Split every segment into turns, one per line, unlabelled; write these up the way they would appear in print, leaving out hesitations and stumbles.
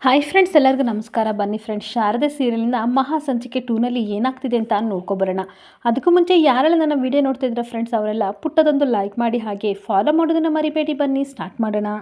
Hi friends, ಎಲ್ಲರಿಗೂ ನಮಸ್ಕಾರ. ಬನ್ನಿ ಫ್ರೆಂಡ್ಸ್, ಶಾರದೆ ಸೀರಿಯಲ್ನ ಮಹಾ ಸಂಚಿಕೆ 2ನಲ್ಲಿ ಏನಾಗ್ತಿದೆ ಅಂತ ನೋಡ್ಕೊಬರೋಣ. ಅದಕ್ಕೂ ಮುಂಚೆ ಯಾರೆಲ್ಲ ನನ್ನ ವಿಡಿಯೋ ನೋಡ್ತಾ ಇದ್ರೆ ಫ್ರೆಂಡ್ಸ್, ಅವರೆಲ್ಲ ಪುಟ್ಟದೊಂದು ಲೈಕ್ ಮಾಡಿ ಹಾಗೆ ಫಾಲೋ ಮಾಡೋದನ್ನು ಮರಿಬೇಡಿ. ಬನ್ನಿ ಸ್ಟಾರ್ಟ್ ಮಾಡೋಣ.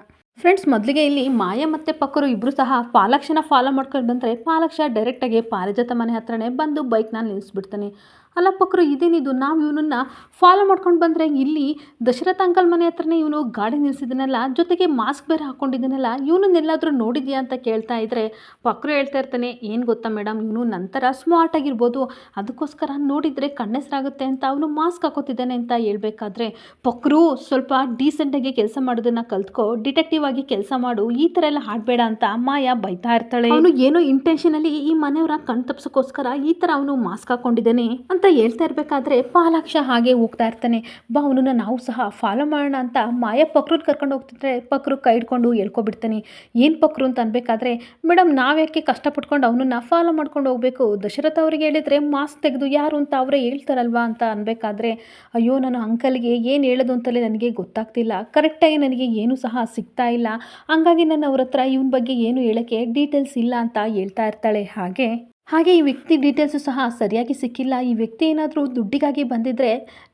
ಫ್ರೆಂಡ್ಸ್, ಮೊದಲಿಗೆ ಇಲ್ಲಿ ಮಾಯಾ ಮತ್ತು ಪಕ್ಕರು ಇಬ್ಬರು ಸಹ ಪಾಲಾಕ್ಷನ ಫಾಲೋ ಮಾಡ್ಕೊಂಡು ಬಂದರೆ ಪಾಲಾಕ್ಷ ಡೈರೆಕ್ಟಾಗಿ ಪಾರಿಜಾತ ಮನೆ ಹತ್ರನೇ ಬಂದು ಬೈಕ್ನ ನಿಲ್ಲಿಸ್ಬಿಡ್ತಾನೆ. ಅಲ್ಲ ಪಕ್ಕರು, ಇದೇನಿದು, ನಾವು ಇವನನ್ನು ಫಾಲೋ ಮಾಡ್ಕೊಂಡು ಬಂದರೆ ಇಲ್ಲಿ ದಶರಥ ಅಂಕಲ್ ಮನೆ ಹತ್ರನೇ ಇವನು ಗಾಡಿ ನಿಲ್ಲಿಸಿದನಲ್ಲ, ಜೊತೆಗೆ ಮಾಸ್ಕ್ ಬೇರೆ ಹಾಕ್ಕೊಂಡಿದ್ದಾನಲ್ಲ, ಇವನನ್ನೆಲ್ಲಾದರೂ ನೋಡಿದ್ಯಾ ಅಂತ ಕೇಳ್ತಾ ಇದ್ದರೆ ಪಕ್ಕರು ಹೇಳ್ತಾ ಇರ್ತಾನೆ, ಏನು ಗೊತ್ತಾ ಮೇಡಮ್, ಇವನು ನಂತರ ಸ್ಮಾರ್ಟ್ ಆಗಿರ್ಬೋದು, ಅದಕ್ಕೋಸ್ಕರ ನೋಡಿದರೆ ಕಣ್ಣೆಸರಾಗುತ್ತೆ ಅಂತ ಅವನು ಮಾಸ್ಕ್ ಹಾಕೋತಿದ್ದಾನೆ ಅಂತ ಹೇಳ್ಬೇಕಾದ್ರೆ, ಪಕ್ಕರು ಸ್ವಲ್ಪ ಡೀಸೆಂಟಾಗಿ ಕೆಲಸ ಮಾಡೋದನ್ನು ಕಲ್ತ್ಕೋ, ಡಿಟೆಕ್ಟಿವ್ ಆಗಿ ಕೆಲಸ ಮಾಡು, ಈ ಥರ ಎಲ್ಲ ಹಾಡಬೇಡ ಅಂತ ಮಾಯಾ ಬೈತಾ ಇರ್ತಾಳೆ. ಅವನು ಏನೋ ಇಂಟೆನ್ಷನಲ್ಲಿ ಈ ಮನೆಯವರ ಕಣ್ ತಪ್ಸೋಕ್ಕೋಸ್ಕರ ಈ ಥರ ಅವನು ಮಾಸ್ಕ್ ಹಾಕೊಂಡಿದ್ದಾನೆ ಅಂತ ಹೇಳ್ತಾ ಇರಬೇಕಾದ್ರೆ ಪಾಲಾಕ್ಷ ಹಾಗೆ ಹೋಗ್ತಾ ಇರ್ತಾನೆ. ಬಾ, ಅವನನ್ನು ನಾವು ಸಹ ಫಾಲೋ ಮಾಡೋಣ ಅಂತ ಮಾಯಾ ಪಕ್ರನ್ನ ಕರ್ಕೊಂಡು ಹೋಗ್ತಿದ್ರೆ ಪಕ್ರು ಕೈ ಹಿಡ್ಕೊಂಡು ಹೇಳ್ಕೊಬಿಡ್ತಾನೆ. ಏನು ಪಕ್ರು ಅಂತ ಅನ್ಬೇಕಾದ್ರೆ, ಮೇಡಮ್ ನಾವ್ಯಾಕೆ ಕಷ್ಟಪಟ್ಕೊಂಡು ಅವನನ್ನು ಫಾಲೋ ಮಾಡ್ಕೊಂಡು ಹೋಗಬೇಕು, ದಶರಥ ಅವ್ರಿಗೆ ಹೇಳಿದರೆ ಮಾಸ್ಕ್ ತೆಗೆದು ಯಾರು ಅಂತ ಅವರೇ ಹೇಳ್ತಾರಲ್ವಾ ಅಂತ ಅನ್ಬೇಕಾದ್ರೆ, ಅಯ್ಯೋ ನಾನು ಅಂಕಲ್ಗೆ ಏನು ಹೇಳೋದು ಅಂತಲೇ ನನಗೆ ಗೊತ್ತಾಗ್ತಿಲ್ಲ, ಕರೆಕ್ಟಾಗಿ ನನಗೆ ಏನೂ ಸಹ ಸಿಗ್ತಾ ಇಲ್ಲ, ಹಂಗಾಗಿ ನನ್ನ ಅವ್ರ ಹತ್ರ ಇವನ ಬಗ್ಗೆ ಏನು ಹೇಳೋಕ್ಕೆ ಡೀಟೇಲ್ಸ್ ಇಲ್ಲ ಅಂತ ಹೇಳ್ತಾ ಇರ್ತಾಳೆ. ಹಾಗೆ ಈ ವ್ಯಕ್ತಿ ಡೀಟೇಲ್ಸು ಸಹ ಸರಿಯಾಗಿ ಸಿಕ್ಕಿಲ್ಲ, ಈ ವ್ಯಕ್ತಿ ಏನಾದರೂ ದುಡ್ಡಿಗಾಗಿ ಬಂದಿದ್ರೆ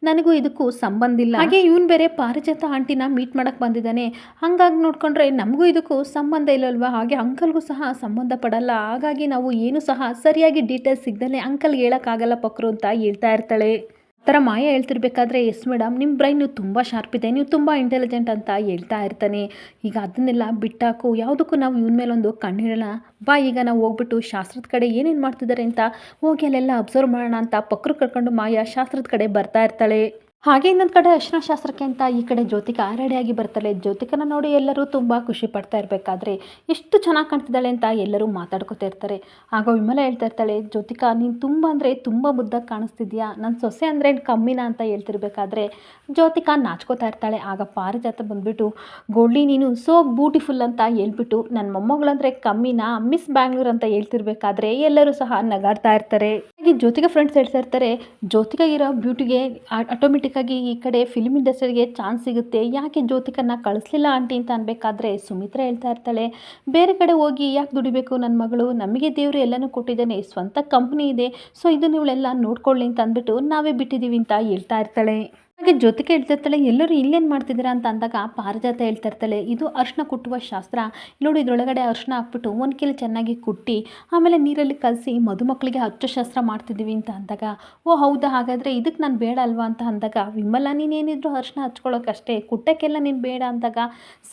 ನನಗೂ ಇದಕ್ಕೂ ಸಂಬಂಧ ಇಲ್ಲ, ಹಾಗೆ ಇವನು ಬೇರೆ ಪಾರಿಜಾತ ಆಂಟಿನ ಮೀಟ್ ಮಾಡೋಕ್ಕೆ ಬಂದಿದ್ದಾನೆ, ಹಂಗಾಗಿ ನೋಡ್ಕೊಂಡ್ರೆ ನಮಗೂ ಇದಕ್ಕೂ ಸಂಬಂಧ ಇಲ್ಲಲ್ವಾ, ಹಾಗೆ ಅಂಕಲ್ಗೂ ಸಹ ಸಂಬಂಧ ಪಡಲ್ಲ, ಹಾಗಾಗಿ ನಾವು ಏನು ಸಹ ಸರಿಯಾಗಿ ಡೀಟೇಲ್ಸ್ ಸಿಗ್ದೇ ಅಂಕಲ್ಗೆ ಹೇಳೋಕ್ಕಾಗಲ್ಲ ಪಕ್ರು ಅಂತ ಹೇಳ್ತಾ ಇರ್ತಾಳೆ. ಥರ ಮಾಯ ಹೇಳ್ತಿರ್ಬೇಕಾದ್ರೆ, ಎಸ್ ಮೇಡಮ್, ನಿಮ್ಮ ಬ್ರೈನು ತುಂಬ ಶಾರ್ಪ್ ಇದೆ, ನೀವು ತುಂಬ ಇಂಟೆಲಿಜೆಂಟ್ ಅಂತ ಹೇಳ್ತಾ ಇರ್ತಾನೆ. ಈಗ ಅದನ್ನೆಲ್ಲ ಬಿಟ್ಟಾಕು, ಯಾವುದಕ್ಕೂ ನಾವು ಇವನ ಮೇಲೊಂದು ಕಣ್ಣಿಡೋಣ, ಬಾ ಈಗ ನಾವು ಹೋಗ್ಬಿಟ್ಟು ಶಾಸ್ತ್ರದ ಕಡೆ ಏನೇನು ಮಾಡ್ತಿದ್ದಾರೆ ಅಂತ ಹೋಗಿ ಅಲ್ಲೆಲ್ಲ ಅಬ್ಸರ್ವ್ ಮಾಡೋಣ ಅಂತ ಪಕ್ಕರು ಕರ್ಕೊಂಡು ಮಾಯ ಶಾಸ್ತ್ರದ ಕಡೆ ಬರ್ತಾ ಇರ್ತಾಳೆ. ಹಾಗೆ ಇನ್ನೊಂದು ಕಡೆ ಅರ್ಶಿನ ಶಾಸ್ತ್ರಕ್ಕೆ ಅಂತ ಈ ಕಡೆ ಜ್ಯೋತಿಕಾ ರೆಡಿಯಾಗಿ ಬರ್ತಾಳೆ. ಜ್ಯೋತಿಕನ ನೋಡಿ ಎಲ್ಲರೂ ತುಂಬ ಖುಷಿ ಪಡ್ತಾ ಇರಬೇಕಾದ್ರೆ, ಎಷ್ಟು ಚೆನ್ನಾಗಿ ಕಾಣ್ತಿದ್ದಾಳೆ ಅಂತ ಎಲ್ಲರೂ ಮಾತಾಡ್ಕೊತಾ ಇರ್ತಾರೆ. ಆಗ ವಿಮಲ ಹೇಳ್ತಾ ಇರ್ತಾಳೆ, ಜ್ಯೋತಿಕಾ ನೀನು ತುಂಬ ಅಂದರೆ ತುಂಬ ಮುದ್ದಾಗಿ ಕಾಣಿಸ್ತಿದ್ಯಾ, ನನ್ನ ಸೊಸೆ ಅಂದರೆ ಕಮ್ಮಿನಾ ಅಂತ ಹೇಳ್ತಿರ್ಬೇಕಾದ್ರೆ ಜ್ಯೋತಿಕಾ ನಾಚ್ಕೋತಾ ಇರ್ತಾಳೆ. ಆಗ ಪಾರಿಜಾತ ಬಂದುಬಿಟ್ಟು, ಗೋಲ್ಡಿ ನೀನು ಸೋ ಬ್ಯೂಟಿಫುಲ್ ಅಂತ ಹೇಳ್ಬಿಟ್ಟು ನನ್ನ ಮೊಮ್ಮಗಳಂದರೆ ಕಮ್ಮಿನಾ, ಮಿಸ್ ಬ್ಯಾಂಗ್ಳೂರ್ ಅಂತ ಹೇಳ್ತಿರ್ಬೇಕಾದ್ರೆ ಎಲ್ಲರೂ ಸಹ ನಗಾಡ್ತಾ ಇರ್ತಾರೆ. ಹಾಗೆ ಜ್ಯೋತಿಕಾ ಫ್ರೆಂಡ್ಸ್ ಹೇಳ್ತಾ ಇರ್ತಾರೆ, ಜ್ಯೋತಿಕಾ ಇರೋ ಬ್ಯೂಟಿಗೆ ಆಟೋಮೆಟಿಕ್ಕಾಗಿ ಈ ಕಡೆ ಫಿಲ್ಮ್ ಇಂಡಸ್ಟ್ರಿಗೆ ಚಾನ್ಸ್ ಸಿಗುತ್ತೆ, ಯಾಕೆ ಜ್ಯೋತಿಕನ್ನ ಕಳಿಸ್ಲಿಲ್ಲ ಆಂಟಿ ಅಂತ ಅನ್ಬೇಕಾದ್ರೆ ಸುಮಿತ್ರಾ ಹೇಳ್ತಾ ಇರ್ತಾಳೆ, ಬೇರೆ ಕಡೆ ಹೋಗಿ ಯಾಕೆ ದುಡಿಬೇಕು ನನ್ನ ಮಗಳು, ನಮಗೆ ದೇವರು ಎಲ್ಲನೂ ಕೊಟ್ಟಿದ್ದಾನೆ, ಸ್ವಂತ ಕಂಪ್ನಿ ಇದೆ, ಸೊ ಇದನ್ನು ಇವಳೆಲ್ಲ ನೋಡ್ಕೊಳ್ಳಿ ಅಂತ ಅಂದ್ಬಿಟ್ಟು ನಾವೇ ಬಿಟ್ಟಿದ್ದೀವಿ ಅಂತ ಹೇಳ್ತಾ ಇರ್ತಾಳೆ. ಹಾಗೆ ಜ್ಯೋತಿಕಾ ಹೇಳ್ತಿರ್ತಾಳೆ, ಎಲ್ಲರೂ ಇಲ್ಲೇನು ಮಾಡ್ತಿದ್ದೀರಾ ಅಂತ ಅಂದಾಗ ಪಾರಿಜಾತ ಹೇಳ್ತಾ ಇರ್ತಾಳೆ, ಇದು ಅರಿಶಿನ ಕುಟ್ಟುವ ಶಾಸ್ತ್ರ, ನೋಡಿ ಇದರೊಳಗಡೆ ಅರಿಶಿನ ಹಾಕ್ಬಿಟ್ಟು ಒಂದು ಕಿಲು ಚೆನ್ನಾಗಿ ಕುಟ್ಟಿ ಆಮೇಲೆ ನೀರಲ್ಲಿ ಕಲಸಿ ಮದುಮಕ್ಕಳಿಗೆ ಹಚ್ಚೋ ಶಾಸ್ತ್ರ ಮಾಡ್ತಿದ್ದೀವಿ ಅಂತ ಅಂದಾಗ, ಓ ಹೌದಾ, ಹಾಗಾದರೆ ಇದಕ್ಕೆ ನಾನು ಬೇಡ ಅಲ್ವಾ ಅಂತ ಅಂದಾಗ, ವಿಮಲ ನೀನೇನಿದ್ರು ಅರಿಶಿನ ಹಚ್ಕೊಳ್ಳೋಕ್ಕಷ್ಟೇ, ಕುಟ್ಟಕ್ಕೆಲ್ಲ ನೀನು ಬೇಡ ಅಂದಾಗ,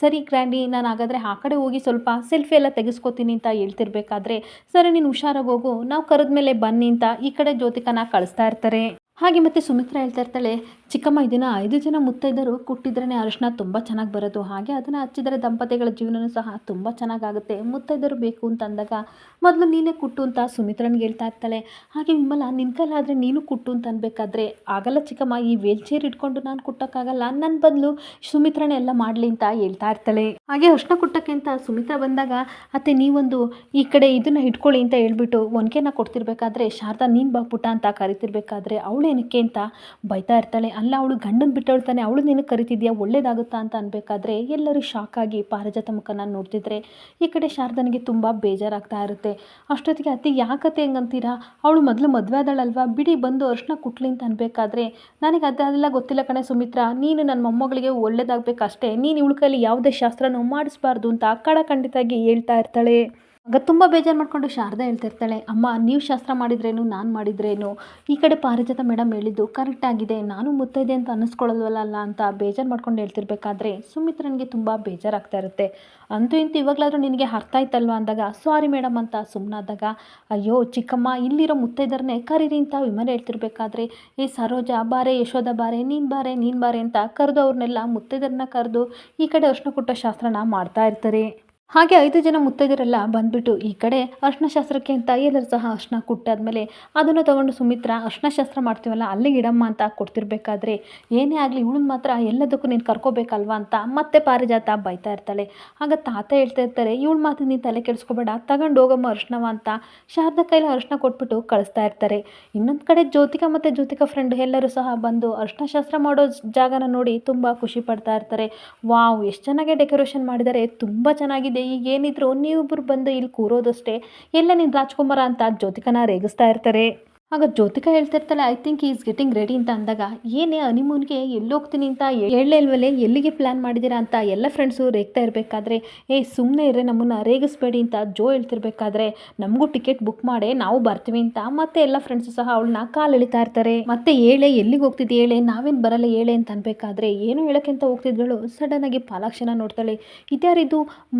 ಸರಿ ಗ್ರ್ಯಾಂಡಿ, ನಾನು ಹಾಗಾದರೆ ಆ ಕಡೆ ಹೋಗಿ ಸ್ವಲ್ಪ ಸೆಲ್ಫಿ ಎಲ್ಲ ತೆಗೆಸ್ಕೊತೀನಿ ಅಂತ ಹೇಳ್ತಿರ್ಬೇಕಾದ್ರೆ, ಸರಿ ನೀನು ಹುಷಾರಾಗಿ ಹೋಗು, ನಾವು ಕರೆದ್ಮೇಲೆ ಬನ್ನಿ ಅಂತ ಈ ಕಡೆ ಜ್ಯೋತಿಕನ ಕಳಿಸ್ತಾ ಇರ್ತಾರೆ. ಹಾಗೆ ಮತ್ತೆ ಸುಮಿತ್ರಾ ಹೇಳ್ತಾ ಇರ್ತಾಳೆ, ಚಿಕ್ಕಮ್ಮ ಇದನ್ನು 5 ಜನ ಮುತ್ತೈದರು ಕುಟ್ಟಿದ್ರೇ ಅರಿಶಿನ ತುಂಬ ಚೆನ್ನಾಗಿ ಬರೋದು, ಹಾಗೆ ಅದನ್ನು ಹಚ್ಚಿದರೆ ದಂಪತಿಗಳ ಜೀವನವೂ ಸಹ ತುಂಬ ಚೆನ್ನಾಗಾಗುತ್ತೆ, ಮುತ್ತೈದರು ಬೇಕು ಅಂತ ಅಂದಾಗ ಮೊದಲು ನೀನೇ ಕುಟ್ಟು ಅಂತ ಸುಮಿತ್ರನಿಗೆ ಹೇಳ್ತಾ ಇರ್ತಾಳೆ. ಹಾಗೆ ವಿಮಲ, ನಿನ್ನ ಕೈಲಾದರೆ ನೀನು ಕುಟ್ಟು ಅಂತ ಅನ್ಬೇಕಾದ್ರೆ, ಆಗಲ್ಲ ಚಿಕ್ಕಮ್ಮ, ಈ ವೇಲ್ಚೇರ್ ಇಟ್ಕೊಂಡು ನಾನು ಕುಟ್ಟೋಕ್ಕಾಗಲ್ಲ, ನನ್ನ ಬದಲು ಸುಮಿತ್ರನೇ ಎಲ್ಲ ಮಾಡಲಿ ಅಂತ ಹೇಳ್ತಾ ಇರ್ತಾಳೆ. ಹಾಗೆ ಅರಿಶಿನ ಕುಟ್ಟಕ್ಕೆ ಅಂತ ಸುಮಿತ್ರಾ ಬಂದಾಗ, ಅತ್ತೆ ನೀವೊಂದು ಈ ಕಡೆ ಇದನ್ನು ಇಟ್ಕೊಳ್ಳಿ ಅಂತ ಹೇಳ್ಬಿಟ್ಟು ಒನಕೆನ ಕೊಡ್ತಿರ್ಬೇಕಾದ್ರೆ, ಶಾರದಾ ನೀನು ಬಾ ಪುಟ್ಟ ಅಂತ ಕರಿತಿರ್ಬೇಕಾದ್ರೆ ಅವಳು ಏನಕ್ಕೆ ಅಂತ ಬೈತಾ ಇರ್ತಾಳೆ. ಅಲ್ಲ ಅವಳು ಗಂಡನ ಬಿಟ್ಟವಳ್ತಾನೆ, ಅವಳು ನೀನು ಕರಿತಿದ್ಯಾ, ಒಳ್ಳೇದಾಗುತ್ತಾ ಅಂತ ಅನ್ಬೇಕಾದ್ರೆ ಎಲ್ಲರೂ ಶಾಕ್ ಆಗಿ ಪಾರಿಜಾತ ಮುಖನ ನೋಡ್ತಿದ್ರೆ ಈ ಕಡೆ ಶಾರದನಿಗೆ ತುಂಬ ಬೇಜಾರಾಗ್ತಾ ಇರುತ್ತೆ. ಅಷ್ಟೊತ್ತಿಗೆ ಅತ್ತೆ ಯಾಕತ್ತೆ ಹೆಂಗಂತೀರಾ, ಅವಳು ಮೊದಲು ಮದುವೆ ಆದಳಲ್ವಾ, ಬಿಡಿ ಬಂದು ಅರಿಶಿನ ಕುಟ್ಲಿ ಅಂತ ಅನ್ಬೇಕಾದ್ರೆ, ನನಗೆ ಅದೆಲ್ಲ ಗೊತ್ತಿಲ್ಲ ಕಣೆ ಸುಮಿತ್ರಾ, ನೀನು ನನ್ನ ಮೊಮ್ಮಗಳಿಗೆ ಒಳ್ಳೇದಾಗಬೇಕಷ್ಟೇ, ನೀನು ಇವಳ ಕೈಲಿ ಯಾವುದೇ ಶಾಸ್ತ್ರನೂ ಮಾಡಿಸ್ಬಾರ್ದು ಅಂತ ಖಡಖಂಡಿತವಾಗಿ ಹೇಳ್ತಾ ಇರ್ತಾಳೆ. ಆಗ ತುಂಬ ಬೇಜಾರು ಮಾಡಿಕೊಂಡು ಶಾರದಾ ಹೇಳ್ತಾ ಇರ್ತಾಳೆ, ಅಮ್ಮ ನೀವು ಶಾಸ್ತ್ರ ಮಾಡಿದ್ರೇನು ನಾನು ಮಾಡಿದ್ರೇನು, ಈ ಕಡೆ ಪಾರಿಜಾತ ಮೇಡಮ್ ಹೇಳಿದ್ದು ಕರೆಕ್ಟ್ ಆಗಿದೆ, ನಾನು ಮುತ್ತೈದೆ ಅಂತ ಅನ್ನಿಸ್ಕೊಳ್ಳೋಲ್ವಲ್ಲ ಅಂತ ಬೇಜಾರು ಮಾಡ್ಕೊಂಡು ಹೇಳ್ತಿರ್ಬೇಕಾದ್ರೆ ಸುಮಿತ್ರನಿಗೆ ತುಂಬ ಬೇಜಾರಾಗ್ತಾ ಇರುತ್ತೆ. ಅಂತೂ ಇಂತೂ ಇವಾಗಲಾದರೂ ನಿನಗೆ ಅರ್ಥ ಆಯ್ತಲ್ವ ಅಂದಾಗ, ಸಾರಿ ಮೇಡಮ್ ಅಂತ ಸುಮ್ಮನಾದಾಗ, ಅಯ್ಯೋ ಚಿಕ್ಕಮ್ಮ ಇಲ್ಲಿರೋ ಮುತ್ತೈದರನ್ನೇ ಕರೀರಿ ಅಂತ ವಿಮಲ ಹೇಳ್ತಿರ್ಬೇಕಾದ್ರೆ, ಏ ಸರೋಜಾ ಬಾರೆ, ಯಶೋಧ ಬಾರೆ, ನೀನು ಬಾರೆ ಅಂತ ಕರೆದು ಅವ್ರನ್ನೆಲ್ಲ ಮುತ್ತೈದರನ್ನ ಕರೆದು ಈ ಕಡೆ ಅರಿಶಿನ ಕುಟ್ಟೋ ಶಾಸ್ತ್ರನ ಮಾಡ್ತಾ ಇರ್ತಾರೆ. ಹಾಗೆ 5 ಜನ ಮುತ್ತೈದರೆಲ್ಲ ಬಂದ್ಬಿಟ್ಟು ಈ ಕಡೆ ಅರಿಶಿನ ಶಾಸ್ತ್ರಕ್ಕೆ ಅಂತ ಎಲ್ಲರೂ ಸಹ ಅರಿಶಿನ ಕುಟ್ಟಾದ್ಮೇಲೆ ಅದನ್ನು ತೊಗೊಂಡು ಸುಮಿತ್ರಾ ಅರಿಶಿನ ಶಾಸ್ತ್ರ ಮಾಡ್ತೀವಲ್ಲ ಅಲ್ಲಿಗೆ ಇಡಮ್ಮ ಅಂತ ಕೊಡ್ತಿರ್ಬೇಕಾದ್ರೆ, ಏನೇ ಆಗಲಿ ಇವಳನ್ನ ಮಾತ್ರ ಎಲ್ಲದಕ್ಕೂ ನೀನು ಕರ್ಕೋಬೇಕಲ್ವಾ ಅಂತ ಮತ್ತೆ ಪಾರಿಜಾತ ಬೈತಾ ಇರ್ತಾಳೆ. ಆಗ ತಾತ ಹೇಳ್ತಾ ಇರ್ತಾರೆ, ಇವಳ ಮಾತು ನೀನು ತಲೆ ಕೆಡಿಸ್ಕೋಬೇಡ, ತಗೊಂಡು ಹೋಗಮ್ಮ ಅರಿಶಿನವ ಅಂತ ಶಾರದಾ ಕೈಲಿ ಅರಿಶಿನ ಕೊಟ್ಬಿಟ್ಟು ಕಳಿಸ್ತಾ ಇರ್ತಾರೆ. ಇನ್ನೊಂದು ಕಡೆ ಜ್ಯೋತಿಕಾ ಮತ್ತು ಜ್ಯೋತಿಕಾ ಫ್ರೆಂಡ್ ಎಲ್ಲರೂ ಸಹ ಬಂದು ಅರಿಶಿನ ಶಾಸ್ತ್ರ ಮಾಡೋ ಜಾಗನ ನೋಡಿ ತುಂಬ ಖುಷಿ ಪಡ್ತಾ ಇರ್ತಾರೆ. ವಾವ್, ಎಷ್ಟು ಚೆನ್ನಾಗಿ ಡೆಕೋರೇಷನ್ ಮಾಡಿದ್ದಾರೆ, ತುಂಬ ಚೆನ್ನಾಗಿದೆ ಗೊತ್ತಿಲ್ಲದೆ ಈಗ ಏನಿದ್ರು ನೀವಿಬ್ಬರು ಬಂದು ಇಲ್ಲಿ ಕೂರೋದಷ್ಟೇ, ಎಲ್ಲ ನೀನು ರಾಜ್ಕುಮಾರ ಅಂತ ಜ್ಯೋತಿಕನ ರೇಗಿಸ್ತಾ ಇರ್ತಾರೆ. ಆಗ ಜ್ಯೋತಿಕಾ ಹೇಳ್ತಿರ್ತಾಳೆ, I think is getting ready ಅಂತ ಅಂದಾಗ, ಏನೇ ಹನಿಮೂನ್ಗೆ ಎಲ್ಲಿ ಹೋಗ್ತೀನಿ ಅಂತ ಹೇಳಲೇ ಇಲ್ವಲ್ಲೇ, ಎಲ್ಲಿಗೆ ಪ್ಲ್ಯಾನ್ ಮಾಡಿದ್ದೀರಾ ಅಂತ ಎಲ್ಲ ಫ್ರೆಂಡ್ಸು ರೇಗ್ತಾ ಇರಬೇಕಾದ್ರೆ, ಸುಮ್ಮನೆ ಇರ್ರೆ ನಮ್ಮನ್ನು ರೇಗಿಸ್ಬೇಡಿ ಅಂತ ಜೋ ಹೇಳ್ತಿರ್ಬೇಕಾದ್ರೆ, ನಮಗೂ ಟಿಕೆಟ್ ಬುಕ್ ಮಾಡಿ ನಾವು ಬರ್ತೀವಿ ಅಂತ ಮತ್ತೆ ಎಲ್ಲ ಫ್ರೆಂಡ್ಸು ಸಹ ಅವಳನ್ನ ಕಾಲೆಳಿತಾ ಇರ್ತಾರೆ. ಮತ್ತೆ ಹೇಳೆ ಎಲ್ಲಿಗೆ ಹೋಗ್ತಿದ್ದೆ ಹೇಳೆ, ನಾವೇನು ಬರಲ್ಲ ಹೇಳೆ ಅಂತ ಅನ್ಬೇಕಾದ್ರೆ, ಏನು ಹೇಳೋಕ್ಕೆ ಅಂತ ಹೋಗ್ತಿದ್ಗಳು ಸಡನ್ನಾಗಿ ಪಾಲಾಕ್ಷನ ನೋಡ್ತಾಳೆ. ಇದ್ಯಾರಿದು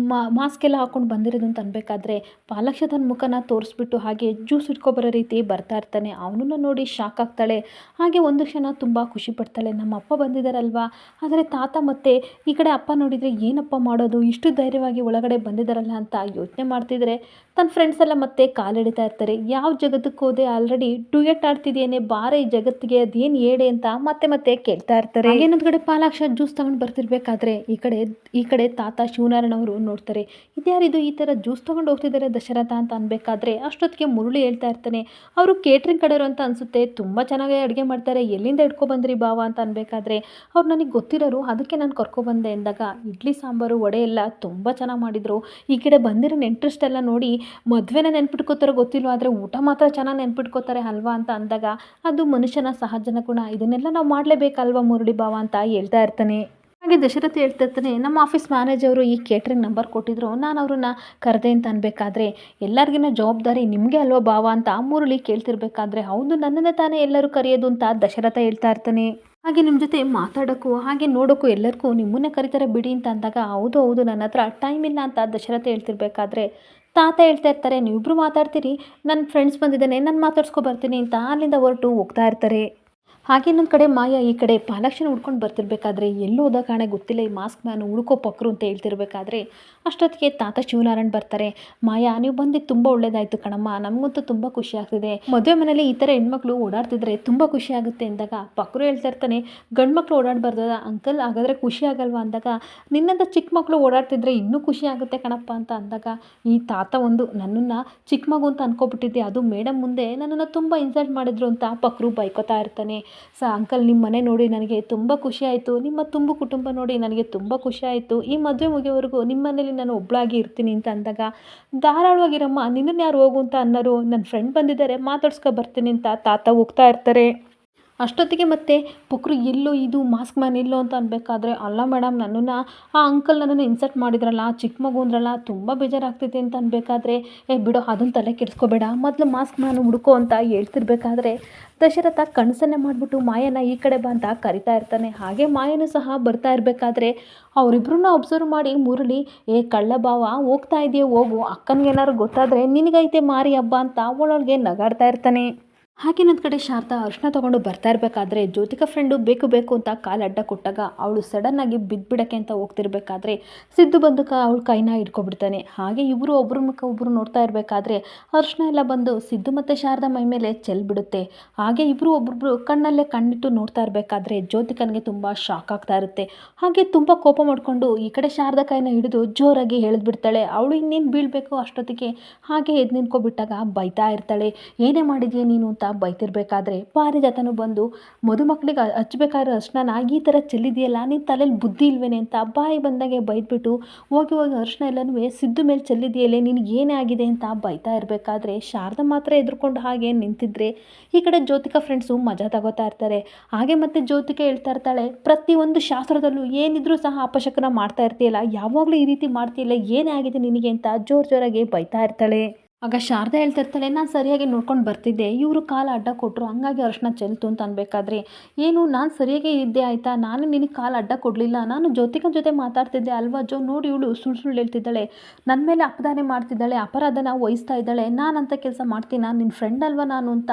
ಮಾಸ್ಕ್ ಎಲ್ಲ ಹಾಕೊಂಡು ಬಂದಿರೋದು ಅಂತ ಅನ್ಬೇಕಾದ್ರೆ, ಪಾಲಾಕ್ಷ ತನ್ನ ಮುಖನ ತೋರಿಸ್ಬಿಟ್ಟು ಹಾಗೆ ಜ್ಯೂಸ್ ಇಟ್ಕೊಬರೋ ರೀತಿ ಬರ್ತಾ ಇರ್ತಾನೆ. ಅವನನ್ನ ನೋಡಿ ಶಾಕ್ ಆಗ್ತಾಳೆ. ಹಾಗೆ ಒಂದು ಕ್ಷಣ ತುಂಬ ಖುಷಿ ಪಡ್ತಾಳೆ, ನಮ್ಮ ಅಪ್ಪ ಬಂದಿದ್ದಾರಲ್ವಾ. ಆದರೆ ತಾತ ಮತ್ತೆ ಈ ಕಡೆ ಅಪ್ಪ ನೋಡಿದರೆ ಏನಪ್ಪ ಮಾಡೋದು, ಇಷ್ಟು ಧೈರ್ಯವಾಗಿ ಒಳಗಡೆ ಬಂದಿದ್ದಾರಲ್ಲ ಅಂತ ಯೋಚನೆ ಮಾಡ್ತಿದ್ರೆ, ತನ್ನ ಫ್ರೆಂಡ್ಸ್ ಎಲ್ಲ ಮತ್ತೆ ಕಾಲೆಳಿತಾ ಇರ್ತಾರೆ. ಯಾವ ಜಗತ್ತಕ್ಕೆ ಹೋದೆ, ಆಲ್ರೆಡಿ ಡುಯೆಟ್ ಆಡ್ತಿದ್ದೇನೆ, ಬಾರೆ ಈ ಜಗತ್ತಿಗೆ ಅದೇನು ಹೇಳಿ ಅಂತ ಮತ್ತೆ ಮತ್ತೆ ಕೇಳ್ತಾ ಇರ್ತಾರೆ. ಇನ್ನೊಂದು ಕಡೆ ಪಾಲಾಕ್ಷ ಜ್ಯೂಸ್ ತಗೊಂಡು ಬರ್ತಿರ್ಬೇಕಾದ್ರೆ ಈ ಕಡೆ ತಾತ ಶಿವನಾರಾಯಣ ಅವರು ನೋಡ್ತಾರೆ, ಇದ್ಯಾರಿದು ಈ ಥರ ಜ್ಯೂಸ್ ತೊಗೊಂಡು ಹೋಗ್ತಿದ್ದಾರೆ ದಶರಥ ಅಂತ ಅನ್ಬೇಕಾದ್ರೆ, ಅಷ್ಟೊತ್ತಿಗೆ ಮುರಳಿ ಹೇಳ್ತಾ ಇರ್ತಾನೆ, ಅವರು ಕೇಟ್ರಿಂಗ್ ಕಡೆಯವರು ಅಂತ ಅನಿಸುತ್ತೆ, ತುಂಬ ಚೆನ್ನಾಗಿ ಅಡುಗೆ ಮಾಡ್ತಾರೆ, ಎಲ್ಲಿಂದ ಇಟ್ಕೊಬಂದ್ರಿ ಬಾವ ಅಂತ ಅನ್ಬೇಕಾದ್ರೆ, ಅವ್ರು ನನಗೆ ಗೊತ್ತಿರೋರು, ಅದಕ್ಕೆ ನಾನು ಕರ್ಕೊಬಂದೆ ಎಂದಾಗ, ಇಡ್ಲಿ ಸಾಂಬಾರು ವಡೆ ಎಲ್ಲ ತುಂಬ ಚೆನ್ನಾಗಿ ಮಾಡಿದರು. ಈ ಕಡೆ ಬಂದಿರೋ ಇಂಟ್ರೆಸ್ಟ್ ಎಲ್ಲ ನೋಡಿ ಮದುವೆನ ನೆನ್ಪಿಟ್ಕೋತಾರೋ ಗೊತ್ತಿಲ್ವ, ಆದರೆ ಊಟ ಮಾತ್ರ ಚೆನ್ನಾಗಿ ನೆನ್ಪಿಟ್ಕೋತಾರೆ ಅಲ್ವಾ ಅಂತ ಅಂದಾಗ, ಅದು ಮನುಷ್ಯನ ಸಹಜನ ಗುಣ, ಇದನ್ನೆಲ್ಲ ನಾವು ಮಾಡಲೇಬೇಕಲ್ವಾ ಮುರಳಿ ಬಾವ ಅಂತ ಹೇಳ್ತಾ ಇರ್ತಾನೆ. ಹಾಗೆ ದಶರಥ ಹೇಳ್ತಿರ್ತಾನೆ, ನಮ್ಮ ಆಫೀಸ್ ಮ್ಯಾನೇಜರು ಈ ಕೇಟ್ರಿಂಗ್ ನಂಬರ್ ಕೊಟ್ಟಿದ್ರು, ನಾನು ಅವ್ರನ್ನ ಕರೆದೆ ಅಂತ ಅನ್ಬೇಕಾದ್ರೆ, ಎಲ್ಲರಿಗಿನ ಜವಾಬ್ದಾರಿ ನಿಮಗೆ ಅಲ್ವಾ ಭಾವ ಅಂತ ಮುರಳಿ ಕೇಳ್ತಿರ್ಬೇಕಾದ್ರೆ, ಹೌದು ನನ್ನನ್ನೇ ತಾನೇ ಎಲ್ಲರೂ ಕರೆಯೋದು ಅಂತ ದಶರಥ ಹೇಳ್ತಾ ಇರ್ತಾನೆ. ಹಾಗೆ ನಿಮ್ಮ ಜೊತೆ ಮಾತಾಡೋಕ್ಕೂ ಹಾಗೆ ನೋಡೋಕ್ಕೂ ಎಲ್ಲರಿಗೂ ನಿಮ್ಮನ್ನೇ ಕರೀತಾರೆ ಬಿಡಿ ಅಂತ ಅಂದಾಗ, ಹೌದು ಹೌದು ನನ್ನ ಹತ್ರ ಟೈಮ್ ಇಲ್ಲ ಅಂತ ದಶರಥ ಹೇಳ್ತಿರ್ಬೇಕಾದ್ರೆ, ತಾತ ಹೇಳ್ತಾ ಇರ್ತಾರೆ, ನೀವಿಬ್ರು ಮಾತಾಡ್ತೀರಿ, ನನ್ನ ಫ್ರೆಂಡ್ಸ್ ಬಂದಿದ್ದಾನೆ, ನಾನು ಮಾತಾಡ್ಸ್ಕೊ ಬರ್ತೀನಿ ಅಂತ ಅಲ್ಲಿಂದ ಹೊರಟು ಹೋಗ್ತಾ ಇರ್ತಾರೆ. ಹಾಗೆ ಇನ್ನೊಂದು ಕಡೆ ಮಾಯಾ ಈ ಕಡೆ ಪಾಲಾಕ್ಷನ ಹುಡ್ಕೊಂಡು ಬರ್ತಿರ್ಬೇಕಾದ್ರೆ, ಎಲ್ಲೋ ಹೋದ ಕಾರಣ ಗೊತ್ತಿಲ್ಲ ಈ ಮಾಸ್ಕ್ ಮ್ಯಾನು ಹುಡ್ಕೋ ಪಕ್ರು ಅಂತ ಹೇಳ್ತಿರ್ಬೇಕಾದ್ರೆ, ಅಷ್ಟೊತ್ತಿಗೆ ತಾತ ಶಿವನಾರಾಯಣ್ ಬರ್ತಾರೆ. ಮಾಯಾ ನೀವು ಬಂದಿದ್ದು ತುಂಬ ಒಳ್ಳೇದಾಯಿತು ಕಣಮ್ಮ, ನಮಗಂತೂ ತುಂಬ ಖುಷಿ ಆಗ್ತಿದೆ, ಮದುವೆ ಮನೇಲಿ ಈ ಥರ ಹೆಣ್ಮಕ್ಳು ಓಡಾಡ್ತಿದ್ರೆ ತುಂಬ ಖುಷಿ ಆಗುತ್ತೆ ಅಂದಾಗ, ಪಕ್ರು ಹೇಳ್ತಾ ಇರ್ತಾನೆ, ಗಂಡು ಮಕ್ಳು ಓಡಾಡಬಾರ್ದ ಅಂಕಲ್, ಹಾಗಾದರೆ ಖುಷಿ ಆಗಲ್ವಾ ಅಂದಾಗ, ನಿನ್ನಂತ ಚಿಕ್ಕ ಮಕ್ಕಳು ಓಡಾಡ್ತಿದ್ರೆ ಇನ್ನೂ ಖುಷಿ ಆಗುತ್ತೆ ಕಣಪ್ಪ ಅಂತ ಅಂದಾಗ, ಈ ತಾತ ಒಂದು ನನ್ನನ್ನು ಚಿಕ್ಕ ಮಗು ಅಂತ ಅನ್ಕೊಬಿಟ್ಟಿದ್ದೆ, ಅದು ಮೇಡಮ್ ಮುಂದೆ ನನ್ನನ್ನು ತುಂಬ ಇನ್ಸಲ್ಟ್ ಮಾಡಿದ್ರು ಅಂತ ಪಕ್ರು ಬೈಕೋತಾ ಇರ್ತಾನೆ. ಅಂಕಲ್ ನಿಮ್ಮ ಮನೆ ನೋಡಿ ನನಗೆ ತುಂಬ ಖುಷಿ ಆಯಿತು, ನಿಮ್ಮ ತುಂಬ ಕುಟುಂಬ ನೋಡಿ ನನಗೆ ತುಂಬ ಖುಷಿ ಆಯಿತು, ಈ ಮದುವೆ ಮುಗಿಯೋವರೆಗೂ ನಿಮ್ಮ ಮನೇಲಿ ನಾನು ಒಬ್ಬಳಾಗಿ ಇರ್ತೀನಿ ಅಂತ ಅಂದಾಗ, ಧಾರಾಳವಾಗಿರಮ್ಮ, ನಿನ್ನನ್ನು ಯಾರು ಹೋಗು ಅಂತ ಅನ್ನೋರು, ನನ್ನ ಫ್ರೆಂಡ್ ಬಂದಿದ್ದಾರೆ ಮಾತಾಡ್ಸ್ಕೊ ಬರ್ತೀನಿ ಅಂತ ತಾತ ಹೋಗ್ತಾ ಇರ್ತಾರೆ. ಅಷ್ಟೊತ್ತಿಗೆ ಮತ್ತೆ ಪಕ್ರು ಎಲ್ಲೋ ಇದು ಮಾಸ್ಕ್ ಮ್ಯಾನ್ ಎಲ್ಲೋ ಅಂತ ಅನ್ಬೇಕಾದ್ರೆ, ಅಲ್ಲ ಮೇಡಮ್ ನನ್ನನ್ನು ಆ ಅಂಕಲ್ ನನ್ನನ್ನು ಇನ್ಸಲ್ಟ್ ಮಾಡಿದ್ರಲ್ಲ, ಚಿಕ್ಕ ಮಗು ಅಂದ್ರಲ್ಲ, ತುಂಬ ಬೇಜಾರಾಗ್ತೈತೆ ಅಂತ ಅನ್ಬೇಕಾದ್ರೆ, ಬಿಡೋ ಅದನ್ನು ತಲೆ ಕೆಡಿಸ್ಕೋಬೇಡ, ಮೊದಲು ಮಾಸ್ಕ್ ಮ್ಯಾನ್ ಹುಡ್ಕೋ ಅಂತ ಹೇಳ್ತಿರ್ಬೇಕಾದ್ರೆ, ದಶರಥ ಕಣ್ಸನ್ನೆ ಮಾಡಿಬಿಟ್ಟು ಮಾಯನ ಈ ಕಡೆ ಬಾ ಅಂತ ಕರಿತಾ ಇರ್ತಾನೆ. ಹಾಗೆ ಮಾಯನೂ ಸಹ ಬರ್ತಾ ಇರಬೇಕಾದ್ರೆ, ಅವರಿಬ್ಬರನ್ನ ಅಬ್ಸರ್ವ್ ಮಾಡಿ ಮುರಳಿ, ಕಳ್ಳ ಬಾವ ಹೋಗ್ತಾ ಇದೆಯೇ ಹೋಗು, ಅಕ್ಕನಿಗೇನಾದ್ರು ಗೊತ್ತಾದರೆ ನಿನಗೈತೆ ಮಾರಿ ಹಬ್ಬ ಅಂತ ಒಳೊಳಗೆ ನಗಾಡ್ತಾ ಇರ್ತಾನೆ. ಹಾಗೆ ಇನ್ನೊಂದು ಕಡೆ ಶಾರದಾ ಅರ್ಶಿನ ತೊಗೊಂಡು ಬರ್ತಾ ಇರಬೇಕಾದ್ರೆ, ಜ್ಯೋತಿಕಾ ಫ್ರೆಂಡು ಬೇಕು ಅಂತ ಕಾಲು ಅಡ್ಡ ಕೊಟ್ಟಾಗ ಅವಳು ಸಡನ್ನಾಗಿ ಬಿದ್ದುಬಿಡೋಕ್ಕೆ ಅಂತ ಹೋಗ್ತಿರ್ಬೇಕಾದ್ರೆ, ಸಿದ್ದು ಬಂದು ಅವಳ ಕೈನ ಹಿಡ್ಕೊಬಿಡ್ತಾನೆ. ಹಾಗೆ ಇಬ್ಬರು ಒಬ್ಬರ ಮುಖ ಒಬ್ಬರು ನೋಡ್ತಾ ಇರಬೇಕಾದ್ರೆ, ಅರ್ಶಿನ ಎಲ್ಲ ಬಂದು ಸಿದ್ದು ಮತ್ತು ಶಾರದಾ ಮೈ ಮೇಲೆ ಚೆಲ್ಬಿಡುತ್ತೆ. ಹಾಗೆ ಇಬ್ಬರು ಒಬ್ಬೊಬ್ಬರು ಕಣ್ಣಲ್ಲೇ ಕಣ್ಣಿಟ್ಟು ನೋಡ್ತಾ ಇರಬೇಕಾದ್ರೆ, ಜ್ಯೋತಿಕನಿಗೆ ತುಂಬ ಶಾಕ್ ಆಗ್ತಾ ಇರುತ್ತೆ. ಹಾಗೆ ತುಂಬ ಕೋಪ ಮಾಡಿಕೊಂಡು ಈ ಕಡೆ ಶಾರದಾ ಕೈನ ಹಿಡಿದು ಜೋರಾಗಿ ಎಳೆದ್ಬಿಡ್ತಾಳೆ. ಅವಳು ಇನ್ನೇನು ಬೀಳಬೇಕು ಅಷ್ಟೊತ್ತಿಗೆ ಹಾಗೆ ಎದ್ದು ನಿಂತ್ಕೊಬಿಟ್ಟಾಗ ಬೈತಾ ಇರ್ತಾಳೆ, ಏನೇ ಮಾಡಿದ್ಯಾ ನೀನು ಅಂತ ಬೈತಿರ್ಬೇಕಾದ್ರೆ, ಪಾರಿಜಾತನು ಬಂದು ಮದುಮಕ್ಕಳಿಗೆ ಹಚ್ಬೇಕಾದ್ರೆ ಅರ್ಶಿನ ಈ ಥರ ಚೆಲ್ಲಿದೆಯಲ್ಲ, ನಿನ್ನ ತಲೆಯಲ್ಲಿ ಬುದ್ಧಿ ಇಲ್ವೇನೆ ಅಂತ ಬಾಯಿ ಬಂದಾಗೆ ಬೈದ್ಬಿಟ್ಟು, ಹೋಗಿ ಅರ್ಶಿನ ಎಲ್ಲನೂ ಸಿದ್ದು ಮೇಲೆ ಚೆಲ್ಲಿದೆಯಲ್ಲೇ, ನಿನಗೆ ಏನೇ ಆಗಿದೆ ಅಂತ ಬೈತಾ ಇರಬೇಕಾದ್ರೆ, ಶಾರದಾ ಮಾತ್ರ ಎದ್ರುಕೊಂಡು ಹಾಗೆ ನಿಂತಿದ್ರೆ, ಈ ಕಡೆ ಜ್ಯೋತಿಕಾ ಫ್ರೆಂಡ್ಸು ಮಜಾ ತಗೋತಾ ಇರ್ತಾರೆ. ಹಾಗೆ ಮತ್ತೆ ಜ್ಯೋತಿಕಾ ಹೇಳ್ತಾ ಇರ್ತಾಳೆ, ಪ್ರತಿಯೊಂದು ಶಾಸ್ತ್ರದಲ್ಲೂ ಏನಿದ್ರೂ ಸಹ ಅಪಶಕನ ಮಾಡ್ತಾ ಇರ್ತೀಯಲ್ಲ, ಯಾವಾಗಲೂ ಈ ರೀತಿ ಮಾಡ್ತೀಯಲ್ಲ, ಏನೇ ಆಗಿದೆ ನಿನಗೆ ಅಂತ ಜೋರಾಗಿ ಬೈತಾ ಇರ್ತಾಳೆ. ಆಗ ಶಾರದಾ ಹೇಳ್ತಿರ್ತಾಳೆ, ನಾನು ಸರಿಯಾಗಿ ನೋಡ್ಕೊಂಡು ಬರ್ತಿದ್ದೆ, ಇವರು ಕಾಲು ಅಡ್ಡ ಕೊಟ್ಟರು, ಹಂಗಾಗಿ ಅರ್ಶಿನ ಚೆಲ್ತು ಅಂತ ಅನ್ಬೇಕಾದ್ರೆ, ಏನು ನಾನು ಸರಿಯಾಗಿ ಇದ್ದೆ ಆಯಿತಾ, ನಾನು ನಿನಗೆ ಕಾಲು ಅಡ್ಡ ಕೊಡಲಿಲ್ಲ, ನಾನು ಜ್ಯೋತಿಕನ ಜೊತೆ ಮಾತಾಡ್ತಿದ್ದೆ ಅಲ್ವಾ ಜೋ, ನೋಡಿ ಇವಳು ಸುಳ್ಳು ಹೇಳ್ತಿದ್ದಾಳೆ, ನನ್ನ ಮೇಲೆ ಅಪರಾಧ ಮಾಡ್ತಿದ್ದಾಳೆ, ಅಪರಾಧನ ವಹಿಸ್ತಾ ಇದ್ದಾಳೆ, ನಾನಂತ ಕೆಲಸ ಮಾಡ್ತೀನ, ನಿನ್ನ ಫ್ರೆಂಡ್ ಅಲ್ವಾ ನಾನು ಅಂತ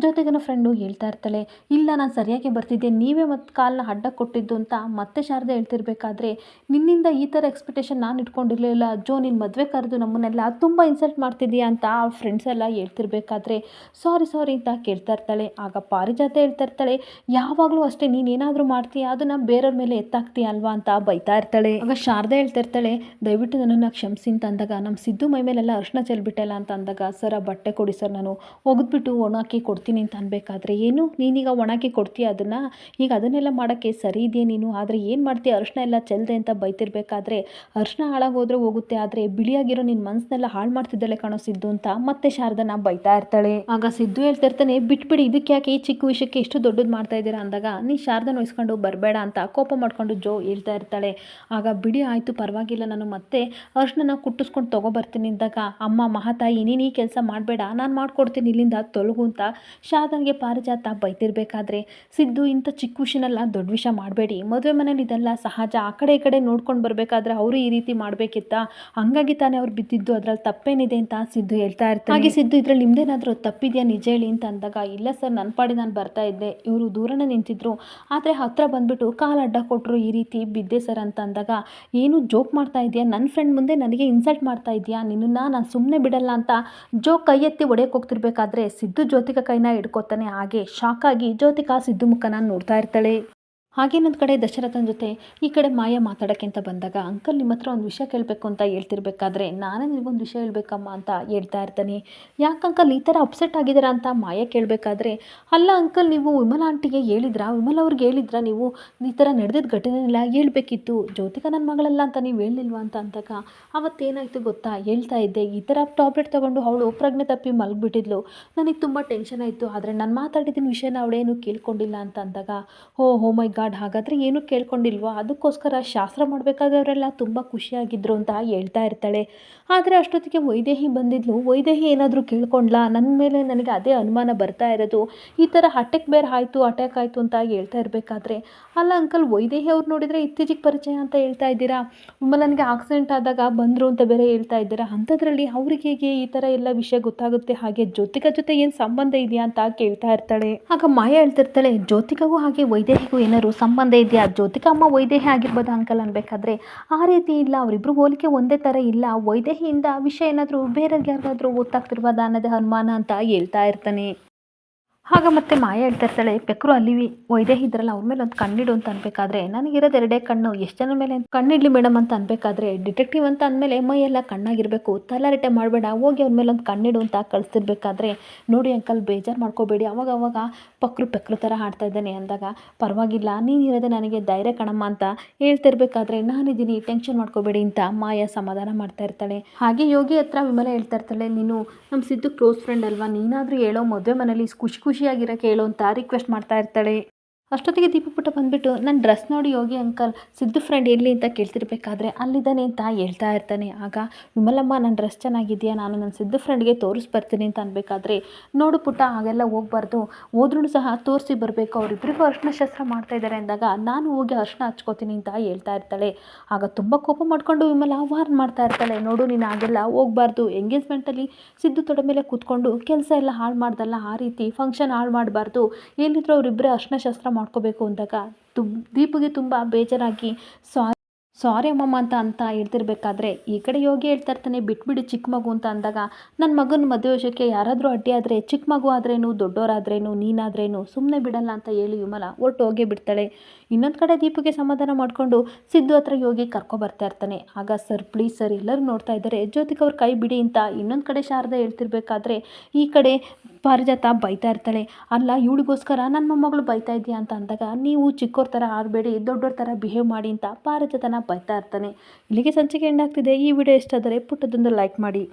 ಜ್ಯೋತಿಕನ ಫ್ರೆಂಡು ಹೇಳ್ತಾ ಇರ್ತಾಳೆ. ಇಲ್ಲ ನಾನು ಸರಿಯಾಗಿ ಬರ್ತಿದ್ದೆ, ನೀವೇ ಮತ್ತು ಕಾಲನ್ನ ಅಡ್ಡ ಕೊಟ್ಟಿದ್ದು ಅಂತ ಮತ್ತೆ ಶಾರದಾ ಹೇಳ್ತಿರ್ಬೇಕಾದ್ರೆ, ನಿನ್ನಿಂದ ಈ ಥರ ಎಕ್ಸ್ಪೆಕ್ಟೇಷನ್ ನಾನು ಇಟ್ಕೊಂಡಿರಲಿಲ್ಲ ಜೋ, ನಿನ್ನ ಮದುವೆ ಕರೆದು ನಮ್ಮನ್ನೆಲ್ಲ ತುಂಬ ಇನ್ಸಲ್ಟ್ ಮಾಡ್ತಿದ್ದೀಯಾ ಅಂತ ಅವ್ರ ಫ್ರೆಂಡ್ಸ್ ಎಲ್ಲ ಹೇಳ್ತಿರ್ಬೇಕಾದ್ರೆ ಸಾರಿ ಅಂತ ಕೇಳ್ತಾ ಇರ್ತಾಳೆ. ಆಗ ಪಾರಿಜಾತ ಹೇಳ್ತಾ ಇರ್ತಾಳೆ, ಯಾವಾಗಲೂ ಅಷ್ಟೇ ನೀನೇನಾದರೂ ಮಾಡ್ತೀಯ ಅದನ್ನು ಬೇರೆಯವ್ರ ಮೇಲೆ ಎತ್ತಾಕ್ತೀಯ ಅಲ್ವಾ ಅಂತ ಬೈತಾ ಇರ್ತಾಳೆ. ಆಗ ಶಾರದಾ ಹೇಳ್ತಾ ಇರ್ತಾಳೆ, ದಯವಿಟ್ಟು ನನ್ನನ್ನು ಕ್ಷಮಿಸಿ ಅಂತ ಅಂದಾಗ ನಮ್ಮ ಸಿದ್ದು ಮೈ ಮೇಲೆಲ್ಲ ಅರ್ಶಿನ ಚೆಲ್ಬಿಟ್ಟಲ್ಲ ಅಂತ ಅಂದಾಗ, ಸರ್ ಆ ಬಟ್ಟೆ ಕೊಡಿ ಸರ್, ನಾನು ಒಗೆದ್ಬಿಟ್ಟು ಒಣಾಕಿ ಕೊಡ್ತೀನಿ ಅಂತ ಅನ್ಬೇಕಾದ್ರೆ, ಏನು ನೀನೀಗ ಒಣಾಕಿ ಕೊಡ್ತೀಯ ಅದನ್ನು, ಈಗ ಅದನ್ನೆಲ್ಲ ಮಾಡೋಕ್ಕೆ ಸರಿ ಇದೆಯೇ ನೀನು, ಆದರೆ ಏನು ಮಾಡ್ತೀಯ ಅರ್ಶಿನ ಎಲ್ಲ ಚೆಲ್ದೆ ಅಂತ ಬೈತಿರ್ಬೇಕಾದ್ರೆ, ಅರ್ಶಿನ ಹಾಳಾಗೋದ್ರೆ ಹೋಗುತ್ತೆ ಆದರೆ ಬಿಳಿಯಾಗಿರೋ ನಿನ್ನ ಮನಸ್ಸನ್ನೆಲ್ಲ ಹಾಳು ಮಾಡ್ತಿದ್ದಾಳೆ ಕಾಣೋ ಸಿದ್ದು ಅಂತ ಮತ್ತೆ ಶಾರದನ ಬೈತಾ ಇರ್ತಾಳೆ. ಆಗ ಸಿದ್ದು ಹೇಳ್ತಾ ಇರ್ತಾನೆ, ಬಿಟ್ಬಿಡಿ, ಇದಕ್ಕೆ ಯಾಕೆ ಈ ಚಿಕ್ಕ ವಿಷಯಕ್ಕೆ ಇಷ್ಟು ದೊಡ್ಡದು ಮಾಡ್ತಾ ಇದ್ದೀರಾ ಅಂದಾಗ, ನೀ ಶಾರದನ ವಹಿಸ್ಕೊಂಡು ಬರಬೇಡ ಅಂತ ಕೋಪ ಮಾಡ್ಕೊಂಡು ಜೋ ಹೇಳ್ತಾ ಇರ್ತಾಳೆ. ಆಗ ಬಿಡಿ ಆಯಿತು ಪರವಾಗಿಲ್ಲ, ನಾನು ಮತ್ತೆ ಅರ್ಶಿನ ಕುಟ್ಟಿಸ್ಕೊಂಡು ತೊಗೊಬರ್ತೀನಿ ಅಂದಾಗ, ಅಮ್ಮ ಮಹಾತಾಯಿ ನೀನು ಈ ಕೆಲಸ ಮಾಡಬೇಡ, ನಾನು ಮಾಡ್ಕೊಡ್ತೀನಿ ಇಲ್ಲಿಂದ ತೊಲಗು ಅಂತ ಶಾರದನಿಗೆ ಪಾರಿಜಾತ ಬೈತಿರ್ಬೇಕಾದ್ರೆ, ಸಿದ್ದು ಇಂಥ ಚಿಕ್ಕ ವಿಷಯನೆಲ್ಲ ದೊಡ್ಡ ವಿಷಯ ಮಾಡಬೇಡಿ, ಮದುವೆ ಮನೇಲಿ ಇದೆಲ್ಲ ಸಹಜ, ಆ ಕಡೆ ಈ ಕಡೆ ನೋಡ್ಕೊಂಡು ಬರಬೇಕಾದ್ರೆ ಅವರು ಈ ರೀತಿ ಮಾಡಬೇಕಿತ್ತ, ಹಂಗಾಗಿ ತಾನೇ ಅವ್ರು ಬಿದ್ದಿದ್ದು, ಅದ್ರಲ್ಲಿ ತಪ್ಪೇನಿದೆ ಅಂತ ಸಿದ್ದು ಹೇಳ್ತಾ ಇರ್ತಾರೆ. ಹಾಗೆ ಸಿದ್ದು ಇದ್ರಲ್ಲಿ ನಿಮ್ದೇನಾದರೂ ತಪ್ಪಿದೆಯಾ ನಿಜ ಹೇಳಿ ಅಂತ ಅಂದಾಗ, ಇಲ್ಲ ಸರ್ ನನ್ನ ಪಾಡಿ ನಾನು ಬರ್ತಾ ಇದ್ದೆ, ಇವರು ದೂರನೇ ನಿಂತಿದ್ರು, ಆದರೆ ಹತ್ರ ಬಂದ್ಬಿಟ್ಟು ಕಾಲು ಅಡ್ಡ ಕೊಟ್ಟರು, ಈ ರೀತಿ ಬಿದ್ದೆ ಸರ್ ಅಂತ ಅಂದಾಗ, ಏನು ಜೋಕ್ ಮಾಡ್ತಾ ಇದೆಯಾ, ನನ್ನ ಫ್ರೆಂಡ್ ಮುಂದೆ ನನಗೆ ಇನ್ಸಲ್ಟ್ ಮಾಡ್ತಾ ಇದೆಯಾ, ನಿನ್ನನ್ನು ನಾನು ಸುಮ್ಮನೆ ಬಿಡಲ್ಲ ಅಂತ ಜೋಕ್ ಕೈ ಎತ್ತಿ ಹೊಡೆಯಕ್ಕೆ ಹೋಗ್ತಿರ್ಬೇಕಾದ್ರೆ ಸಿದ್ದು ಜ್ಯೋತಿಕಾ ಕೈನ ಹಿಡ್ಕೊತಾನೆ. ಹಾಗೆ ಶಾಕಾಗಿ ಜ್ಯೋತಿಕಾ ಸಿದ್ದು ಮುಖನ ನೋಡ್ತಾ ಇರ್ತಾಳೆ. ಹಾಗೆ ಇನ್ನೊಂದು ಕಡೆ ದಶರಥನ ಜೊತೆ ಈ ಕಡೆ ಮಾಯಾ ಮಾತಾಡೋಕ್ಕೆ ಅಂತ ಬಂದಾಗ, ಅಂಕಲ್ ನಿಮ್ಮ ಹತ್ರ ಒಂದು ವಿಷಯ ಕೇಳಬೇಕು ಅಂತ ಹೇಳ್ತಿರ್ಬೇಕಾದ್ರೆ, ನಾನೇ ನಿನಗೊಂದು ವಿಷಯ ಹೇಳ್ಬೇಕಮ್ಮ ಅಂತ ಹೇಳ್ತಾ ಇರ್ತಾನೆ. ಯಾಕೆ ಅಂಕಲ್ ಈ ಥರ ಅಪ್ಸೆಟ್ ಆಗಿದ್ದೀರಾ ಅಂತ ಮಾಯಾ ಕೇಳಬೇಕಾದ್ರೆ, ಅಲ್ಲ ಅಂಕಲ್ ನೀವು ವಿಮಲಾ ಆಂಟಿಗೆ ಹೇಳಿದ್ರಾ, ವಿಮಲಾ ಅವ್ರಿಗೆ ಹೇಳಿದ್ರಾ, ನೀವು ಈ ಥರ ನಡೆದಿದ್ದ ಘಟನೆಲ್ಲ ಹೇಳ್ಬೇಕಿತ್ತು, ಜ್ಯೋತಿಕಾ ನನ್ನ ಮಗಳಲ್ಲ ಅಂತ ನೀವು ಹೇಳಿಲ್ವಾ ಅಂತ ಅಂದಾಗ, ಅವತ್ತೇನಾಯಿತು ಗೊತ್ತಾ, ಹೇಳ್ತಾ ಇದ್ದೆ ಈ ಥರ ಟ್ಯಾಬ್ಲೆಟ್ ತೊಗೊಂಡು ಅವಳು ಪ್ರಜ್ಞೆ ತಪ್ಪಿ ಮಲಗಿಬಿಟ್ಟಿದ್ಲು, ನನಗೆ ತುಂಬ ಟೆನ್ಷನ್ ಆಯಿತು, ಆದರೆ ನಾನು ಮಾತಾಡಿದ್ದೀನಿ ವಿಷಯನ ಅವಳೇನು ಕೇಳ್ಕೊಂಡಿಲ್ಲ ಅಂತ ಅಂದಾಗ, ಓ ಮೈ ಗಾಡ್, ಹಾಗಾದರೆ ಏನೂ ಕೇಳ್ಕೊಂಡಿಲ್ವಾ, ಅದಕ್ಕೋಸ್ಕರ ಶಾಸ್ತ್ರ ಮಾಡಬೇಕಾದ್ರೆ ಅವರೆಲ್ಲ ತುಂಬ ಖುಷಿಯಾಗಿದ್ದರು ಅಂತ ಹೇಳ್ತಾ ಇರ್ತಾಳೆ. ಆದರೆ ಅಷ್ಟೊತ್ತಿಗೆ ವೈದೇಹಿ ಬಂದಿದ್ಲು, ವೈದೇಹಿ ಏನಾದರೂ ಕೇಳ್ಕೊಂಡ್ಲಾ, ನನ್ನ ಮೇಲೆ ನನಗೆ ಅದೇ ಅನುಮಾನ ಬರ್ತಾ ಇರೋದು, ಈ ಥರ ಅಟ್ಯಾಕ್ ಆಯಿತು ಅಂತ ಹೇಳ್ತಾ ಇರಬೇಕಾದ್ರೆ, ಅಲ್ಲ ಅಂಕಲ್ ವೈದೇಹಿ ಅವ್ರು ನೋಡಿದರೆ ಇತ್ತೀಚೆಗೆ ಪರಿಚಯ ಅಂತ ಹೇಳ್ತಾ ಇದ್ದೀರಾ, ನನಗೆ ಆಕ್ಸಿಡೆಂಟ್ ಆದಾಗ ಬಂದರು ಅಂತ ಬೇರೆ ಹೇಳ್ತಾ ಇದ್ದೀರಾ, ಅಂಥದ್ರಲ್ಲಿ ಅವ್ರಿಗೆ ಹೇಗೆ ಈ ಥರ ಎಲ್ಲ ವಿಷಯ ಗೊತ್ತಾಗುತ್ತೆ, ಹಾಗೆ ಜ್ಯೋತಿಕಾ ಜೊತೆ ಏನು ಸಂಬಂಧ ಇದೆಯಾ ಅಂತ ಕೇಳ್ತಾ ಇರ್ತಾಳೆ. ಆಗ ಮಾಯಾ ಹೇಳ್ತಿರ್ತಾಳೆ, ಜ್ಯೋತಿಕಾಗೂ ಹಾಗೆ ವೈದೇಹಿಗೂ ಏನಾದ್ರು ಸಂಬಂಧ ಇದೆಯಾ, ಜ್ಯೋತಿಕಾ ಅಮ್ಮ ವೈದೇಹಿ ಆಗಿರ್ಬೋದು ಅಂಕಲ್ ಅನ್ಬೇಕಾದ್ರೆ, ಆ ರೀತಿ ಇಲ್ಲ, ಅವರಿಬ್ಬರು ಹೋಲಿಕೆ ಒಂದೇ ಥರ ಇಲ್ಲ, ವೈದೇಹಿಯಿಂದ ವಿಷಯ ಏನಾದರೂ ಬೇರೆಯವ್ರಿಗೆ ಯಾರಿಗಾದ್ರೂ ಗೊತ್ತಾಗ್ತಿರ್ಬೋದಾ ಅನ್ನೋದೇ ಅನುಮಾನ ಅಂತ ಹೇಳ್ತಾ ಇರ್ತಾನೆ. ಆಗ ಮತ್ತೆ ಮಾಯಾ ಹೇಳ್ತಾ ಇರ್ತಾಳೆ, ಪೆಕ್ರು ಅಲ್ಲಿ ವೈದೇಹಿ ಇದ್ರಲ್ಲ ಅವ್ರ ಮೇಲೆ ಒಂದು ಕಣ್ಣಿಡು ಅಂತ ಅನ್ಬೇಕಾದ್ರೆ, ನನಗಿರೋದು ಎರಡೇ ಕಣ್ಣು, ಎಷ್ಟು ಜನ ಮೇಲೆ ಕಣ್ಣಿಡ್ಲಿ ಮೇಡಮ್ ಅಂತ ಅನ್ಬೇಕಾದ್ರೆ, ಡಿಟೆಕ್ಟಿವ್ ಅಂತ ಅಂದಮೇಲೆ ಮೈಯೆಲ್ಲ ಕಣ್ಣಾಗಿರಬೇಕು, ತಲಾರಿಟೆ ಮಾಡಬೇಡ, ಹೋಗಿ ಅವ್ರ ಮೇಲೆ ಒಂದು ಕಣ್ಣಿಡು ಅಂತ ಕಳಿಸ್ತಿರ್ಬೇಕಾದ್ರೆ, ನೋಡಿ ಅಂಕಲ್ ಬೇಜಾರು ಮಾಡ್ಕೋಬೇಡಿ, ಅವಾಗ ಪೆಕ್ರು ಥರ ಆಡ್ತಾ ಇದ್ದಾನೆ ಅಂದಾಗ, ಪರವಾಗಿಲ್ಲ ನೀನಿರೋದೇ ನನಗೆ ಧೈರ್ಯ ಕಣಮ್ಮ ಅಂತ ಹೇಳ್ತಿರ್ಬೇಕಾದ್ರೆ, ನಾನಿದ್ದೀನಿ ಟೆನ್ಷನ್ ಮಾಡ್ಕೋಬೇಡಿ ಅಂತ ಮಾಯಾ ಸಮಾಧಾನ ಮಾಡ್ತಾ ಇರ್ತಾಳೆ. ಹಾಗೆ ಯೋಗಿ ಹತ್ರ ವಿಮಲ ಹೇಳ್ತಾ ಇರ್ತಾಳೆ, ನೀನು ನಮ್ಮ ಸಿದ್ದು ಕ್ಲೋಸ್ ಫ್ರೆಂಡ್ ಅಲ್ವಾ, ನೀನಾದರೂ ಹೇಳೋ ಮದುವೆ ಮನೇಲಿ ಖುಷಿಯಾಗಿರೋಕೆ ಹೇಳೋ ಅಂತ ರಿಕ್ವೆಸ್ಟ್ ಮಾಡ್ತಾ ಇರ್ತಾಳೆ. ಅಷ್ಟೊತ್ತಿಗೆ ದೀಪಪುಟ್ಟ ಬಂದುಬಿಟ್ಟು, ನನ್ನ ಡ್ರೆಸ್ ನೋಡಿ ಯೋಗಿ ಅಂಕಲ್ ಸಿದ್ದು ಫ್ರೆಂಡ್ ಎಲ್ಲಿ ಅಂತ ಕೇಳ್ತಿರ್ಬೇಕಾದ್ರೆ, ಅಲ್ಲಿದ್ದಾನೆ ಅಂತ ಹೇಳ್ತಾ ಇರ್ತಾನೆ. ಆಗ ವಿಮಲಮ್ಮ ನನ್ನ ಡ್ರೆಸ್ ಚೆನ್ನಾಗಿದೆಯಾ, ನಾನು ನನ್ನ ಸಿದ್ದು ಫ್ರೆಂಡ್ಗೆ ತೋರಿಸ್ಬರ್ತೀನಿ ಅಂತ ಅನ್ಬೇಕಾದ್ರೆ, ನೋಡು ಪುಟ್ಟ ಹಾಗೆಲ್ಲ ಹೋಗ್ಬಾರ್ದು, ಹೋದ್ರೂ ಸಹ ತೋರಿಸಿ ಬರಬೇಕು, ಅವರಿಬ್ಬರಿಗೂ ಅರ್ಶಿನ ಶಾಸ್ತ್ರ ಮಾಡ್ತಾಯಿದ್ದಾರೆ ಅಂದಾಗ, ನಾನು ಹೋಗಿ ಅರ್ಶಿನ ಹಚ್ಕೋತೀನಿ ಅಂತ ಹೇಳ್ತಾ ಇರ್ತಾಳೆ. ಆಗ ತುಂಬ ಕೋಪ ಮಾಡಿಕೊಂಡು ವಿಮಲ ವಾರ್ನ್ ಮಾಡ್ತಾ ಇರ್ತಾಳೆ, ನೋಡು ನೀನು ಹಾಗೆಲ್ಲ ಹೋಗ್ಬಾರ್ದು, ಎಂಗೇಜ್ಮೆಂಟಲ್ಲಿ ಸಿದ್ದು ತೊಡೆ ಮೇಲೆ ಕೂತ್ಕೊಂಡು ಕೆಲಸ ಎಲ್ಲ ಹಾಳು ಮಾಡ್ದಲ್ಲ, ಆ ರೀತಿ ಫಂಕ್ಷನ್ ಹಾಳು ಮಾಡಬಾರ್ದು, ಏನಿದ್ರು ಅವರಿಬ್ಬರೇ ಅರ್ಶಿನ ಶಾಸ್ತ್ರ ಮಾಡ್ಕೋಬೇಕು ಅಂದಾಗ ದೀಪಿಗೆ ತುಂಬ ಬೇಜಾರಾಗಿ ಸಾರಿ ಅಮ್ಮಮ್ಮ ಅಂತ ಹೇಳ್ತಿರ್ಬೇಕಾದ್ರೆ, ಈ ಕಡೆ ಯೋಗಿ ಹೇಳ್ತಾ ಇರ್ತಾನೆ, ಬಿಟ್ಬಿಡಿ ಚಿಕ್ಕ ಮಗು ಅಂತ ಅಂದಾಗ, ನನ್ನ ಮಗನ ಮದುವೆ ವಿಷಯಕ್ಕೆ ಯಾರಾದರೂ ಅಡ್ಡಿ ಆದರೆ, ಚಿಕ್ಕ ಮಗು ಆದ್ರೇನು ದೊಡ್ಡವರಾದ್ರೇನು ನೀನಾದ್ರೇನು ಸುಮ್ಮನೆ ಬಿಡಲ್ಲ ಅಂತ ಹೇಳಿ ವಿಮಲ ಹೋಗೇ ಬಿಡ್ತಾಳೆ. ಇನ್ನೊಂದು ಕಡೆ ದೀಪಿಗೆ ಸಮಾಧಾನ ಮಾಡಿಕೊಂಡು ಸಿದ್ದು ಹತ್ರ ಯೋಗಿ ಬರ್ತಾ ಇರ್ತಾನೆ. ಆಗ ಸರ್ ಪ್ಲೀಸ್ ಸರ್ ಎಲ್ಲರೂ ನೋಡ್ತಾ ಇದ್ದಾರೆ, ಜ್ಯೋತಿಕಾ ಅವ್ರ ಕೈ ಬಿಡಿ ಅಂತ ಇನ್ನೊಂದು ಕಡೆ ಶಾರದಾ ಹೇಳ್ತಿರ್ಬೇಕಾದ್ರೆ, ಈ ಕಡೆ ಪಾರಿಜಾತ ಬೈತಾ ಇರ್ತಾಳೆ, ಅಲ್ಲ ಇವಳಿಗೋಸ್ಕರ ನನ್ನ ಮೊಮ್ಮಗಳು ಬೈತಾ ಇದೆಯಾ ಅಂತ ಅಂದಾಗ, ನೀವು ಚಿಕ್ಕವ್ರ ಥರ ಆಡಬೇಡಿ, ದೊಡ್ಡವ್ರ ಥರ ಬಿಹೇವ್ ಮಾಡಿ ಅಂತ ಪಾರಿಜಾತನ ಬೈತಾ ಇರ್ತಾನೆ. ಇಲ್ಲಿಗೆ ಸಂಚಿಕೆ ಎಂಡ್ ಆಗ್ತಿದೆ. ಈ ವಿಡಿಯೋ ಇಷ್ಟ ಆದರೆ ಪುಟ್ಟದೊಂದು ಲೈಕ್ ಮಾಡಿ.